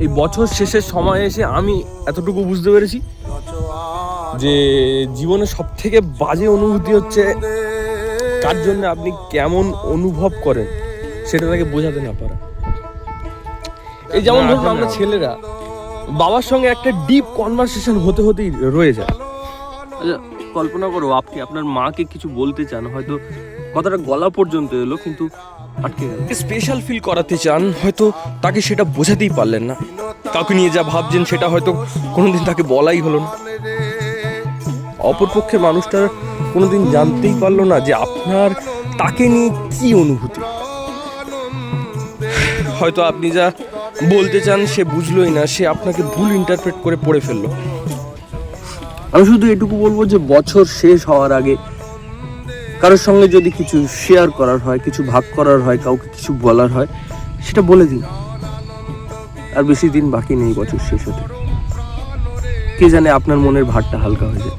এই বছর শেষের সময় এসে আমি এতটুকু বুঝতে পেরেছি যে জীবনে সব থেকে বাজে অনুভূতি হচ্ছে কার জন্য আপনি কেমন অনুভব করেন সেটা তাকে বোঝাতে না পারা। এই যেমন ধরুন আমরা ছেলেরা বাবার সঙ্গে একটা ডিপ কনভারসেশন হতে হতেই রয়ে যায়। আচ্ছা কল্পনা করো আপনি আপনার মাকে কিছু বলতে চান, হয়তো কথাটা গলা পর্যন্ত এলো কিন্তু আটকে গেল। স্পেশাল ফিল করাতে চান, হয়তো তাকে সেটা বোঝাতেই পারলেন না। কাউকে নিয়ে যা ভাবছেন সেটা হয়তো কোনোদিন তাকে বলাই হলো না। অপরপক্ষে মানুষটা কোনোদিন জানতেই পারলো না যে আপনার তাকে নিয়ে কি অনুভূতি। হয়তো আপনি যা বলতে চান সে বুঝলোই না, সে আপনাকে ভুল ইন্টারপ্রেট করে পড়ে ফেললো। আমি শুধু এটুকু বলবো যে বছর শেষ হওয়ার আগে কারোর সঙ্গে যদি কিছু শেয়ার করার হয়, কিছু ভাগ করার হয়, কাউকে কিছু বলার হয়, সেটা বলে দিন। আর বেশি দিন বাকি নেই বছর শেষ হতে। কে জানে আপনার মনের ভারটা হালকা হয়ে যায়।